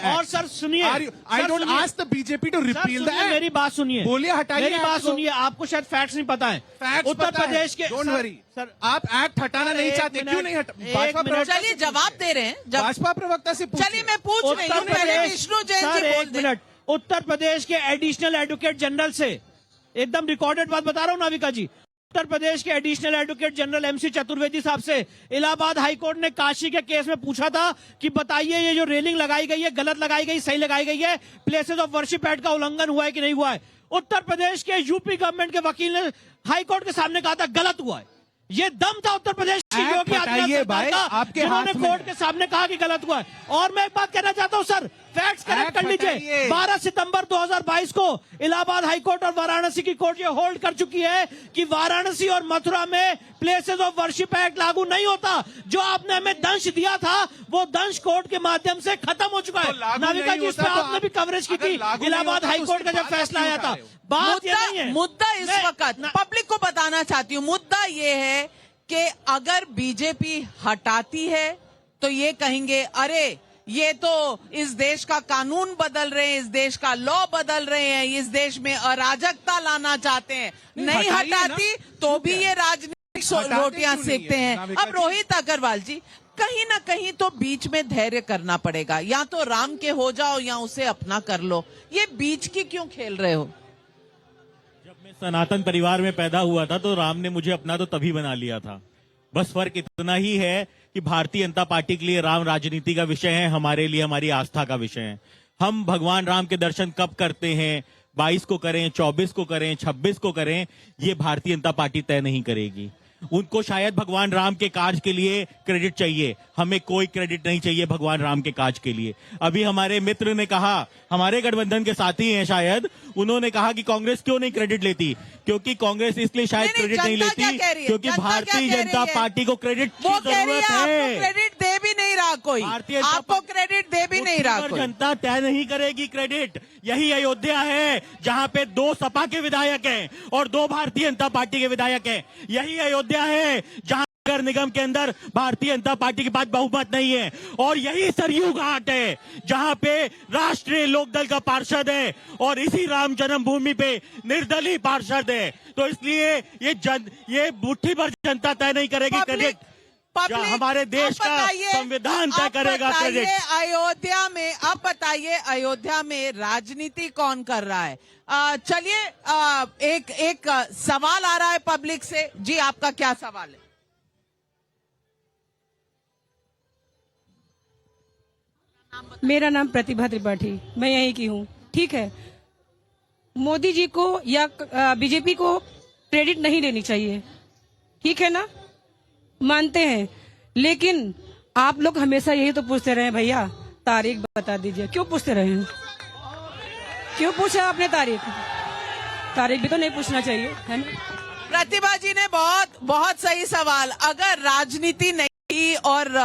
और सर सुनिए, I don't ask the BJP to repeal the act. मेरी बात सुनिए, बोलिए, हटाइए। मेरी बात सुनिए, आपको शायद फैक्ट्स नहीं पता है। उत्तर प्रदेश के, डोंट वरी सर, आप एक्ट हटाना नहीं चाहते, क्यों नहीं हटा? चलिए जवाब दे रहे हैं, भाजपा प्रवक्ता से चलिए मैं पूछ रही हूँ, पहले विष्णु जैन जी बोल दें। उत्तर प्रदेश के एडिशनल एडवोकेट जनरल से एकदम रिकॉर्डेड बात बता रहा हूँ नाविका जी। उत्तर प्रदेश के additional advocate general MC Chaturvedi साहब से इलाहाबाद हाईकोर्ट ने काशी के केस में पूछा था कि बताइए ये जो रेलिंग लगाई गई है गलत लगाई गई, सही लगाई गई है, प्लेसेस ऑफ वर्शिप एक्ट का उल्लंघन हुआ है कि नहीं हुआ है। उत्तर प्रदेश के यूपी गवर्नमेंट के वकील ने हाईकोर्ट के सामने कहा था गलत हुआ है। ये दम था उत्तर प्रदेश की योगी आदित्यनाथ सरकार का, आपके जिन्होंने कोर्ट के सामने कहा कि गलत हुआ है। और मैं एक बात कहना चाहता हूं सर, फैक्ट्स करेक्ट कर लीजिए। 12 सितंबर 2022 को इलाहाबाद हाईकोर्ट और वाराणसी की कोर्ट ये होल्ड कर चुकी है कि वाराणसी और मथुरा में प्लेसेस ऑफ वर्शिप एक्ट लागू नहीं होता। जो आपने हमें दंश दिया था वो दंश कोर्ट के माध्यम से खत्म हो चुका है। नाविका जी, इस पर आपने भी कवरेज की थी इलाहाबाद हाईकोर्ट का जब फैसला आया था। बात ये नहीं है, मुद्दा इस वक्त पब्लिक को बताना चाहती हूँ, मुद्दा ये है कि अगर बीजेपी हटाती है तो ये कहेंगे अरे ये तो इस देश का कानून बदल रहे हैं, इस देश का लॉ बदल रहे हैं, इस देश में अराजकता लाना चाहते हैं। नहीं हटाती तो भी ये राजनीतिक रोटियां सेकते हैं। अब रोहित अग्रवाल जी, कहीं ना कहीं तो बीच में धैर्य करना पड़ेगा, या तो राम के हो जाओ या उसे अपना कर लो। ये बीच की क्यों खेल रहे हो? सनातन परिवार में पैदा हुआ था तो राम ने मुझे अपना तो तभी बना लिया था। बस फर्क इतना ही है कि भारतीय जनता पार्टी के लिए राम राजनीति का विषय है, हमारे लिए हमारी आस्था का विषय है। हम भगवान राम के दर्शन कब करते हैं, 22 को करें, 24 को करें, 26 को करें, ये भारतीय जनता पार्टी तय नहीं करेगी। उनको शायद भगवान राम के काज के लिए क्रेडिट चाहिए, हमें कोई क्रेडिट नहीं चाहिए भगवान राम के काज के लिए। अभी हमारे मित्र ने कहा, हमारे गठबंधन के साथी हैं शायद, उन्होंने कहा कि कांग्रेस क्यों नहीं क्रेडिट लेती, क्योंकि कांग्रेस इसलिए शायद क्रेडिट नहीं लेती क्योंकि भारतीय जनता पार्टी को क्रेडिट की जरूरत है। क्रेडिट दे भी नहीं रहा कोई, आपको क्रेडिट दे भी नहीं रहा कोई। जनता तय नहीं करेगी क्रेडिट। यही अयोध्या है जहां पे 2 सपा के विधायक हैं और 2 भारतीय जनता पार्टी के विधायक हैं। यही अयोध्या है जहां नगर निगम के अंदर भारतीय जनता पार्टी के पास बहुमत नहीं है। और यही सरयू घाट है जहां पे राष्ट्रीय लोकदल का पार्षद है और इसी राम जन्मभूमि पे निर्दलीय पार्षद है। तो इसलिए ये मुट्ठी भर जनता तय नहीं करेगी क्रेडिट, हमारे देश का संविधान तय करेगा क्रेडिट। अयोध्या में अब बताइए, अयोध्या में राजनीति कौन कर रहा है? चलिए एक सवाल आ रहा है पब्लिक से। जी, आपका क्या सवाल है? मेरा नाम प्रतिभा त्रिपाठी, मैं यहीं की हूँ। ठीक है, मोदी जी को या बीजेपी को क्रेडिट नहीं देनी चाहिए, ठीक है ना, मानते हैं, लेकिन आप लोग हमेशा यही तो पूछते रहे भैया तारीख बता दीजिए। क्यों पूछते रहे हैं? क्यों पूछा आपने तारीख? तारीख भी तो नहीं पूछना चाहिए, है ना? प्रतिभा जी ने बहुत सही सवाल। अगर राजनीति नहीं और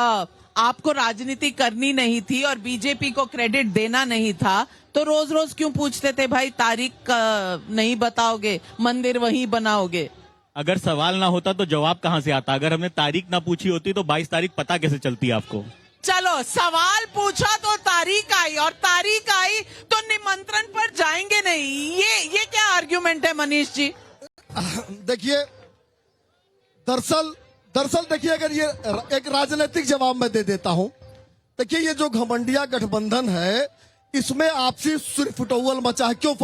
आपको राजनीति करनी नहीं थी और बीजेपी को क्रेडिट देना नहीं था तो रोज रोज क्यों पूछते थे भाई तारीख नहीं बताओगे, मंदिर वहीं बनाओगे? अगर सवाल ना होता तो जवाब कहां से आता? अगर हमने तारीख ना पूछी होती तो 22 तारीख पता कैसे चलती आपको? चलो, सवाल पूछा तो तारीख आई और तारीख आई तो निमंत्रण पर जाएंगे नहीं। ये क्या आर्ग्यूमेंट है मनीष जी? देखिए, दरअसल देखिए, अगर ये एक राजनीतिक जवाब मैं दे देता हूं। देखिए, ये जो घमंडिया गठबंधन है इसमें आपसी सिरफुटौल मचा है। क्यों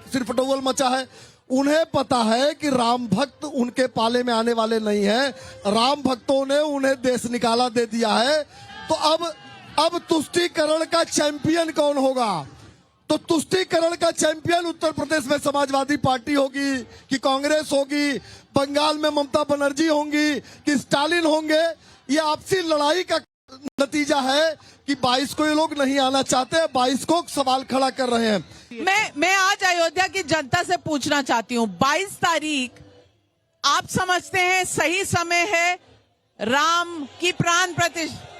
सिरफुटौल मचा है? उन्हें पता है कि राम भक्त उनके पाले में आने वाले नहीं है, राम भक्तों ने उन्हें देश निकाला दे दिया है। तो अब तुष्टीकरण का चैंपियन कौन होगा? तो तुष्टीकरण का चैंपियन उत्तर प्रदेश में समाजवादी पार्टी होगी कि कांग्रेस होगी, बंगाल में ममता बनर्जी होंगी कि स्टालिन होंगे? ये आपसी लड़ाई का नतीजा है कि 22 को ये लोग नहीं आना चाहते, 22 को सवाल खड़ा कर रहे हैं। मैं आज अयोध्या की जनता से पूछना चाहती हूँ, 22 तारीख आप समझते हैं सही समय है राम की प्राण प्रतिष्ठा?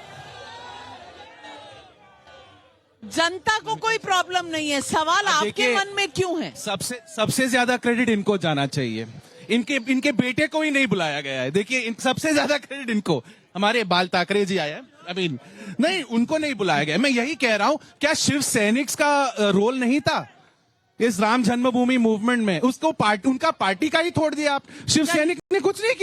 जनता को कोई प्रॉब्लम नहीं है, सवाल आपके मन में क्यों है? सबसे ज्यादा क्रेडिट इनको जाना चाहिए। इनके बेटे को ही नहीं बुलाया गया है। देखिए, सबसे ज्यादा क्रेडिट इनको, हमारे बाल ठाकरे जी आए हैं, नहीं, उनको नहीं बुलाया गया। मैं यही कह रहा हूं, क्या शिव सैनिक का रोल नहीं था इस राम जन्मभूमि मूवमेंट में? उसको उनका पार्टी का ही छोड़ दिया आप। शिव सैनिक ने कुछ नहीं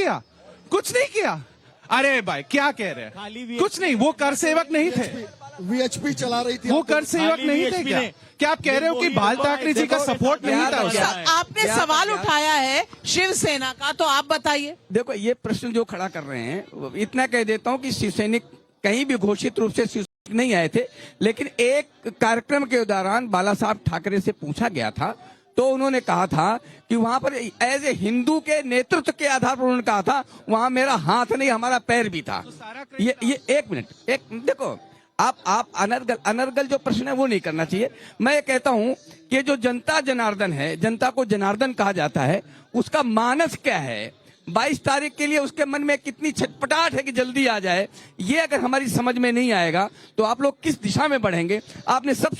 किया। अरे भाई, क्या कह रहे हैं? कुछ नहीं, वो कर सेवक नहीं थे, वीएचपी चला रही थी। वो कर सेवक नहीं थे क्या आप कह रहे हो कि बाल ठाकरे जी का सपोर्ट नहीं था? आपने सवाल उठाया है शिवसेना का, तो आप बताइए। देखो, ये प्रश्न जो खड़ा कर रहे हैं, इतना कह देता हूं कि शिवसैनिक कहीं भी घोषित रूप से शिवसैनिक नहीं आए थे, लेकिन एक कार्यक्रम के दौरान बाला साहब ठाकरे से पूछा गया था तो उन्होंने कहा था कि वहां पर एज ए हिंदू के नेतृत्व के आधार पर उन्होंने कहा था वहां मेरा हाथ नहीं, हमारा पैर भी था। ये एक मिनट, देखो, आप अनर्गल जो प्रश्न है वो नहीं करना चाहिए। मैं ये कहता हूं कि जो जनता जनार्दन है, जनता को जनार्दन कहा जाता है, उसका मानस क्या है? 22 तारीख के लिए उसके मन में कितनी छटपटाहट है कि जल्दी आ जाए, ये अगर हमारी समझ में नहीं आएगा तो आप लोग किस दिशा में बढ़ेंगे? आपने सब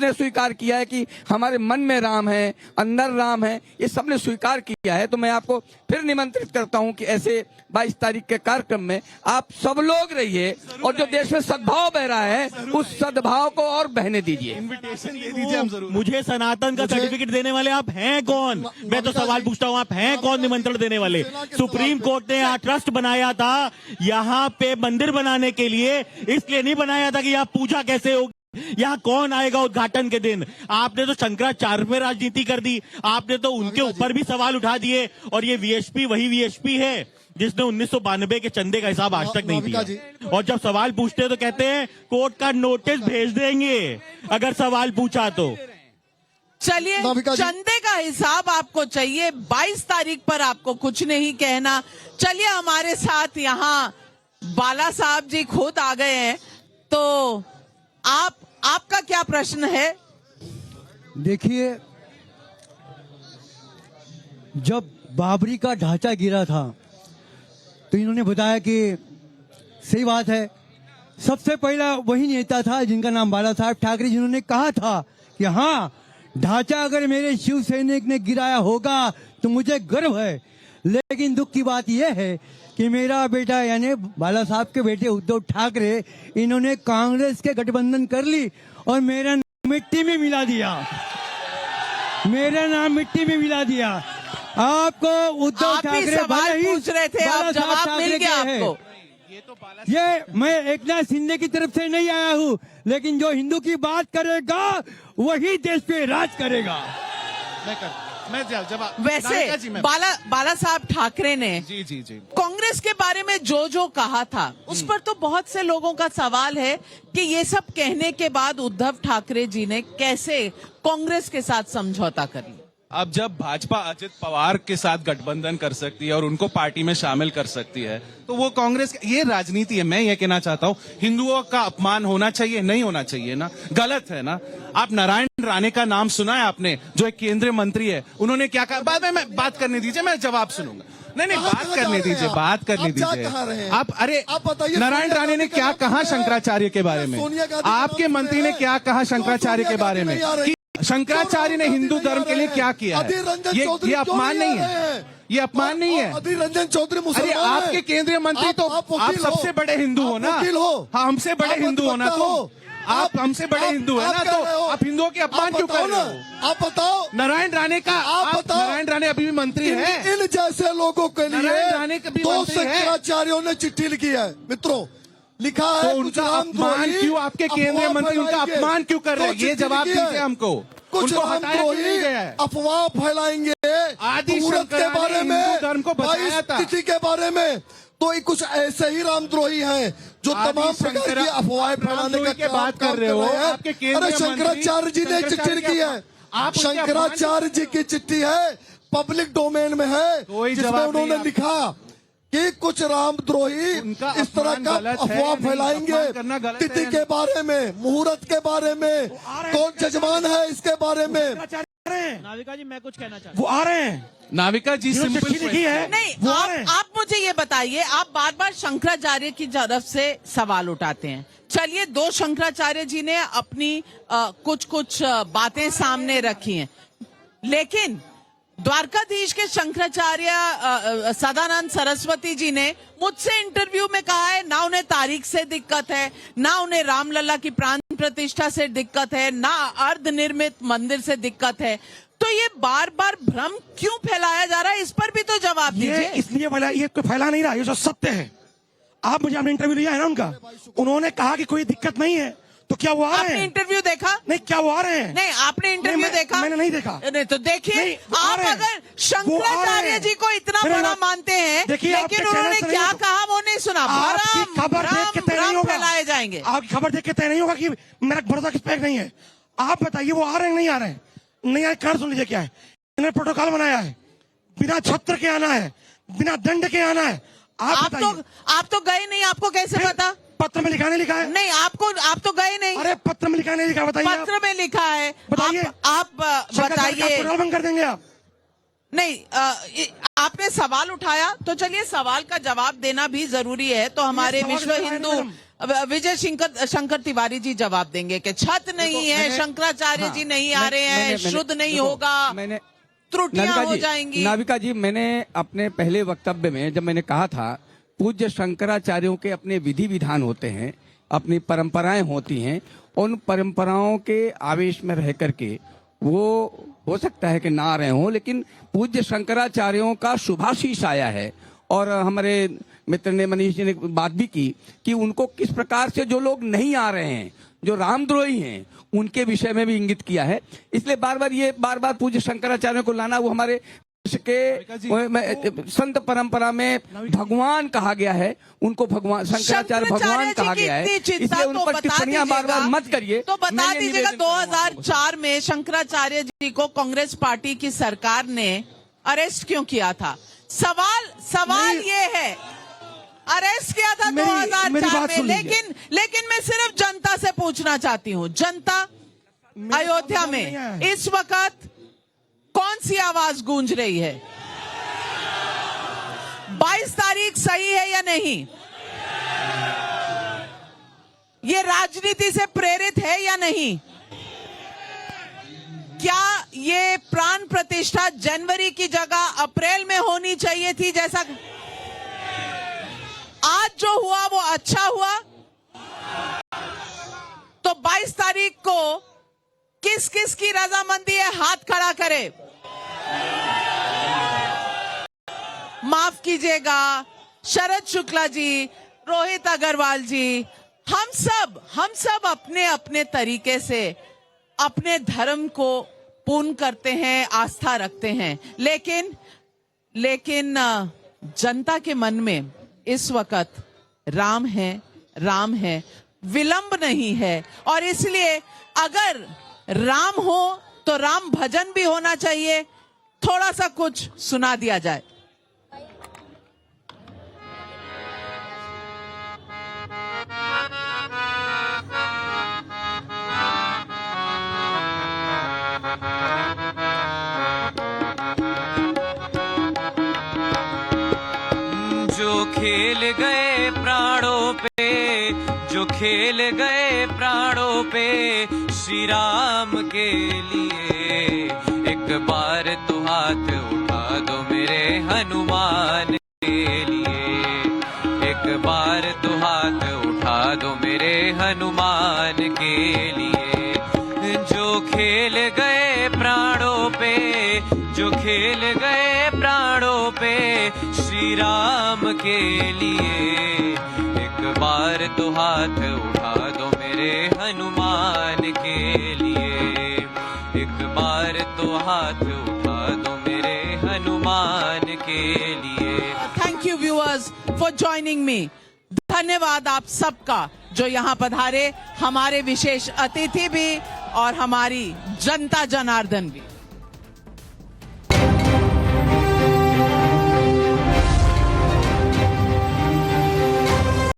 ने स्वीकार किया है कि हमारे मन में राम है, अंदर राम है, ये सबने स्वीकार किया है। तो मैं आपको फिर निमंत्रित करता हूं कि ऐसे 22 तारीख के कार्यक्रम में आप सब लोग रहिए और जो देश में सद्भाव बह रहा है उस सद्भाव को और बहने दीजिए। इन्विटेशन दे दीजिए हम जरूर। मुझे सनातन का सर्टिफिकेट देने वाले आप हैं कौन? मैं तो सवाल पूछता हूँ, आप हैं कौन निमंत्रण देने वाले? सुप्रीम कोर्ट ने यहाँ ट्रस्ट बनाया था यहाँ पे मंदिर बनाने के लिए, इसलिए नहीं बनाया था कि यहाँ पूजा कैसे होगी। यहाँ कौन आएगा उद्घाटन के दिन? आपने तो शंकराचार्य में राजनीति कर दी, आपने तो उनके ऊपर भी सवाल उठा दिए। और ये वीएचपी वही वीएचपी है जिसने 1992 के चंदे का हिसाब आज तक नहीं दिया। और जब सवाल पूछते हैं तो कहते हैं कोर्ट का नोटिस भेज देंगे अगर सवाल पूछा तो। चलिए, चंदे का हिसाब आपको चाहिए, 22 तारीख पर आपको कुछ नहीं कहना। चलिए, हमारे साथ यहाँ बाला साहब जी खुद आ गए हैं, तो आपका क्या प्रश्न है? देखिए, जब बाबरी का ढांचा गिरा था तो इन्होंने बताया कि सही बात है, सबसे पहला वही नेता था जिनका नाम बाला साहब ठाकरे, जिन्होंने कहा था कि हाँ, ढांचा अगर मेरे शिव सैनिक ने गिराया होगा तो मुझे गर्व है। लेकिन दुख की बात यह है कि मेरा बेटा यानी बाला साहब के बेटे उद्धव ठाकरे, इन्होंने कांग्रेस के गठबंधन कर ली और मेरा नाम मिट्टी में मिला दिया। आपको उद्धव ठाकरे सवाल पूछ रहे थे, आप जवाब मिल गया आपको। ये मैं एकनाथ शिंदे की तरफ से नहीं आया हूँ, लेकिन जो हिंदू की बात करेगा वही देश पे राज करेगा। मैं जवाब वैसे बाला साहब ठाकरे ने जी कांग्रेस के बारे में जो कहा था उस पर तो बहुत से लोगों का सवाल है कि ये सब कहने के बाद उद्धव ठाकरे जी ने कैसे कांग्रेस के साथ समझौता कर लिया। अब जब भाजपा अजित पवार के साथ गठबंधन कर सकती है और उनको पार्टी में शामिल कर सकती है तो वो कांग्रेस, ये राजनीति है। मैं ये कहना चाहता हूँ, हिंदुओं का अपमान होना चाहिए? नहीं होना चाहिए ना, गलत है ना। आप नारायण राणे का नाम सुना है आपने, जो एक केंद्रीय मंत्री है, उन्होंने क्या कहा? बाद में मैं बात करने दीजिए, मैं जवाब सुनूंगा। नहीं, बात करने दीजिए। आप अरे नारायण राणे ने क्या कहा शंकराचार्य के बारे में? आपके मंत्री ने क्या कहा शंकराचार्य के बारे में? शंकराचार्य ने हिंदू धर्म के लिए क्या किया है? ये अपमान नहीं है, ये अपमान नहीं है। अधीर रंजन चौधरी अरे आपके केंद्रीय मंत्री तो आप सबसे बड़े हिंदू हो ना, हाँ, हमसे बड़े हिंदू हो ना, तो आप हमसे बड़े हिंदू है ना, तो आप हिंदुओं के अपमान क्यों कर रहे हो? आप बताओ। नारायण राणे का, नारायण राणे अभी भी मंत्री है। इन जैसे लोगों के लिए नारायण राणे कभी दो शंकराचार्यों ने चिट्ठी लिखी है। मित्रों, लिखा है तो उनका अपमान क्यों, आपके केंद्रीय मंत्री उनका अपमान क्यों कर रहे हैं? ये जवाब दीजिए हमको। कुछ उनको हटाया क्यों नहीं गया है? अफवाह फैलाएंगे आदि मुहूर्त के शंकराचार्य बारे हिंदू में, धर्म को बचाया था। तिथि के बारे में, तो ये कुछ ऐसे ही रामद्रोही हैं जो तमाम प्रकार की अफवाहें फैलाने का बात कर रहे हो। आपके अरे शंकराचार्य जी ने चिट्ठी लिखी है, शंकराचार्य जी की चिट्ठी है, पब्लिक डोमेन में है, जिसमें उन्होंने लिखा कि कुछ रामद्रोही इस तरह का अफवाह फैलाएंगे तिथि के बारे में, मुहूर्त के बारे में, कौन जजमान है इसके बारे में। नाविका जी मैं कुछ कहना चाहता हूँ। वो आ रहे हैं, नाविका जी सिंपल लिखी है नहीं, आप मुझे ये बताइए, आप बार बार शंकराचार्य की तरफ से सवाल उठाते हैं। चलिए, 2 शंकराचार्य जी ने अपनी कुछ बातें सामने रखी हैं, लेकिन द्वारकाधीश के शंकराचार्य सदानंद सरस्वती जी ने मुझसे इंटरव्यू में कहा है, ना उन्हें तारीख से दिक्कत है, ना उन्हें रामलला की प्राण प्रतिष्ठा से दिक्कत है, ना अर्धनिर्मित मंदिर से दिक्कत है। तो ये बार बार भ्रम क्यों फैलाया जा रहा है, इस पर भी तो जवाब दीजिए। इसलिए ये फैला नहीं रहा, ये जो सत्य है। आप मुझे आपने इंटरव्यू लिया है ना उनका, उन्होंने कहा कि कोई दिक्कत नहीं है, तो क्या वो आ रहे हैं? आपने इंटरव्यू देखा? नहीं, क्या वो आ रहे हैं? नहीं, आपने इंटरव्यू देखा? मैंने नहीं देखा। नहीं, तो देखिए, आप अगर शंकराचार्य जी को इतना बड़ा मानते हैं, लेकिन उन्होंने क्या कहा वो नहीं सुना। खबर देख के तय नहीं होगा, फैलाए जाएंगे। आपकी खबर देख के तय नहीं होगा कि मेरा भरोसा किस पे नहीं है। आप बताइए वो आ रहे हैं नहीं आ रहे हैं? नहीं आए, कारण सुन लीजिए क्या है। इन्होंने प्रोटोकॉल बनाया है, बिना छत्र के आना है, बिना दंड के आना है। आप तो गए नहीं, आपको कैसे पता? पत्र में लिखा है? नहीं, आप तो गए नहीं। अरे पत्र में लिखा नहीं लिखा, बताइए। पत्र में लिखा है, बताइए। आप बताइए। बंद कर देंगे आप? नहीं, आपने सवाल उठाया, तो चलिए सवाल का जवाब देना भी जरूरी है। तो हमारे विश्व हिंदू विजय शंकर तिवारी जी जवाब देंगे कि छत नहीं है, शंकराचार्य जी नहीं आ रहे हैं, शुद्ध नहीं होगा, त्रुटियां हो जाएंगी। नाविका जी, मैंने अपने पहले वक्तव्य में जब मैंने कहा था पूज्य शंकराचार्यों के अपने विधि विधान होते हैं, अपनी परंपराएं होती हैं, उन परंपराओं के आवेश में रह करके वो हो सकता है कि ना आ रहे हों, लेकिन पूज्य शंकराचार्यों का शुभाशीष आया है। और हमारे मित्र ने, मनीष जी ने बात भी की कि उनको किस प्रकार से जो लोग नहीं आ रहे हैं, जो रामद्रोही हैं, उनके विषय में भी इंगित किया है। इसलिए बार बार पूज्य शंकराचार्यों को लाना, वो हमारे के संत परंपरा में भगवान कहा गया है, उनको भगवान शंकराचार्य भगवान कहा गया है, इसलिए उन पर टिप्पणियां बार बार मत करिए। तो बता दीजिएगा, 2004 में शंकराचार्य जी को कांग्रेस पार्टी की सरकार ने अरेस्ट क्यों किया था? सवाल ये है, अरेस्ट किया था 2004 में, लेकिन मैं सिर्फ जनता से पूछना चाहती हूँ, जनता अयोध्या में इस वक्त कौन सी आवाज गूंज रही है? 22 तारीख सही है या नहीं? ये राजनीति से प्रेरित है या नहीं? क्या ये प्राण प्रतिष्ठा जनवरी की जगह अप्रैल में होनी चाहिए थी, जैसा आज जो हुआ वो अच्छा हुआ? तो 22 तारीख को किस किस की रजामंदी है, हाथ खड़ा करे। माफ कीजिएगा, शरद शुक्ला जी, रोहित अग्रवाल जी, हम सब अपने अपने तरीके से अपने धर्म को पूर्ण करते हैं, आस्था रखते हैं, लेकिन जनता के मन में इस वक्त राम है, विलंब नहीं है। और इसलिए अगर राम हो तो राम भजन भी होना चाहिए। थोड़ा सा कुछ सुना दिया जाए। जो खेल गए प्राणों पे, जो खेल गए प्राणों पे श्री राम के लिए, एक बार तो हाथ उठा दो मेरे हनुमान के लिए, एक बार तो हाथ उठा दो मेरे हनुमान के लिए। जो खेल गए प्राणों पे, जो खेल गए प्राणों पे श्री राम के लिए, एक बार तो हाथ उठा दो मेरे हनुमान के लिए, एक बार तो हाथ उठा दो मेरे हनुमान के लिए। Thank you viewers for joining me. धन्यवाद आप सबका जो यहाँ पधारे, हमारे विशेष अतिथि भी और हमारी जनता जनार्दन भी।